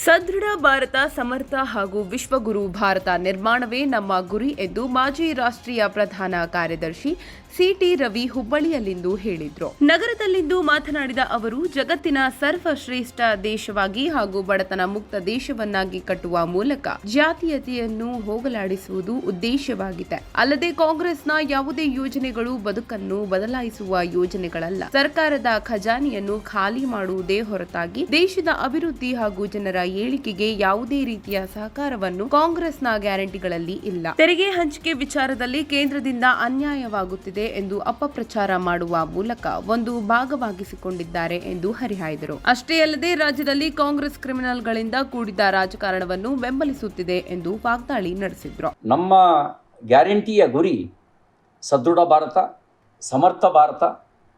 ಸದೃಢ ಭಾರತ, ಸಮರ್ಥ ಹಾಗೂ ವಿಶ್ವಗುರು ಭಾರತ ನಿರ್ಮಾಣವೇ ನಮ್ಮ ಗುರಿ ಎಂದು ಮಾಜಿ ರಾಷ್ಟ್ರೀಯ ಪ್ರಧಾನ ಕಾರ್ಯದರ್ಶಿ ಸಿಟಿ ರವಿ ಹುಬ್ಬಳ್ಳಿಯಲ್ಲಿಂದು ಹೇಳಿದರು. ನಗರದಲ್ಲಿಂದು ಮಾತನಾಡಿದ ಅವರು, ಜಗತ್ತಿನ ಸರ್ವಶ್ರೇಷ್ಠ ದೇಶವಾಗಿ ಹಾಗೂ ಬಡತನ ಮುಕ್ತ ದೇಶವನ್ನಾಗಿ ಕಟ್ಟುವ ಮೂಲಕ ಜಾತೀಯತೆಯನ್ನು ಹೋಗಲಾಡಿಸುವುದು ಉದ್ದೇಶವಾಗಿದೆ. ಅಲ್ಲದೆ ಕಾಂಗ್ರೆಸ್ನ ಯಾವುದೇ ಯೋಜನೆಗಳು ಬದುಕನ್ನು ಬದಲಾಯಿಸುವ ಯೋಜನೆಗಳಲ್ಲ. ಸರ್ಕಾರದ ಖಜಾನೆಯನ್ನು ಖಾಲಿ ಮಾಡುವುದೇ ಹೊರತಾಗಿ ದೇಶದ ಅಭಿವೃದ್ಧಿ ಹಾಗೂ ಜನರ ಏಳಿಗೆಗೆ ಯಾವುದೇ ರೀತಿಯ ಸಹಕಾರವನ್ನು ಕಾಂಗ್ರೆಸ್ನ ಗ್ಯಾರಂಟಿಗಳಲ್ಲಿ ಇಲ್ಲ. ತೆರಿಗೆ ಹಂಚಿಕೆ ವಿಚಾರದಲ್ಲಿ ಕೇಂದ್ರದಿಂದ ಅನ್ಯಾಯವಾಗುತ್ತಿದೆ ಎಂದು ಅಪಪ್ರಚಾರ ಮಾಡುವ ಮೂಲಕ ಒಂದು ಭಾಗವಾಗಿಸಿಕೊಂಡಿದ್ದಾರೆ ಎಂದು ಹರಿಹಾಯ್ದರು. ಅಷ್ಟೇ ಅಲ್ಲದೆ ರಾಜ್ಯದಲ್ಲಿ ಕಾಂಗ್ರೆಸ್ ಕ್ರಿಮಿನಲ್ಗಳಿಂದ ಕೂಡಿದ ರಾಜಕಾರಣವನ್ನು ಬೆಂಬಲಿಸುತ್ತಿದೆ ಎಂದು ವಾಗ್ದಾಳಿ ನಡೆಸಿದ್ರು. ನಮ್ಮ ಗ್ಯಾರಂಟಿಯ ಗುರಿ ಸದೃಢ ಭಾರತ, ಸಮರ್ಥ ಭಾರತ,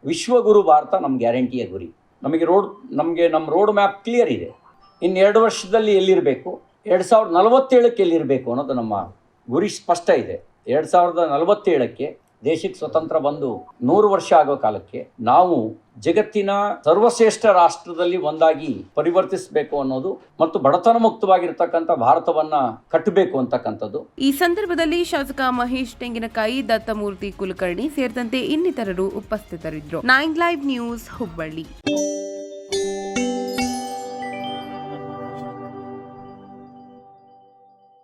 ವಿಶ್ವಗುರು ಭಾರತ. ನಮ್ಮ ಗ್ಯಾರಂಟಿಯ ಗುರಿ. ನಮ್ಮ ರೋಡ್ ಮ್ಯಾಪ್ ಕ್ಲಿಯರ್ ಇದೆ. ಇನ್ನು 2 ವರ್ಷದಲ್ಲಿ ಎಲ್ಲಿರಬೇಕು, 2047ಕ್ಕೆ ಎಲ್ಲಿರಬೇಕು ಅನ್ನೋದು ನಮ್ಮ ಗುರಿ ಸ್ಪಷ್ಟ ಇದೆ. 2047ಕ್ಕೆ ದೇಶಕ್ಕೆ ಸ್ವತಂತ್ರ ಬಂದು 100 ವರ್ಷ ಆಗೋ ಕಾಲಕ್ಕೆ ನಾವು ಜಗತ್ತಿನ ಸರ್ವಶ್ರೇಷ್ಠ ರಾಷ್ಟ್ರದಲ್ಲಿ ಒಂದಾಗಿ ಪರಿವರ್ತಿಸಬೇಕು ಅನ್ನೋದು ಮತ್ತು ಬಡತನ ಮುಕ್ತವಾಗಿರ್ತಕ್ಕಂಥ ಭಾರತವನ್ನ ಕಟ್ಟಬೇಕು ಅಂತಕ್ಕಂಥದ್ದು. ಈ ಸಂದರ್ಭದಲ್ಲಿ ಶಾಸಕ ಮಹೇಶ್ ತೆಂಗಿನಕಾಯಿ, ದತ್ತಮೂರ್ತಿ ಕುಲಕರ್ಣಿ ಸೇರಿದಂತೆ ಇನ್ನಿತರರು ಉಪಸ್ಥಿತರಿದ್ದರು. 9 ಲೈವ್ ನ್ಯೂಸ್ ಹುಬ್ಬಳ್ಳಿ.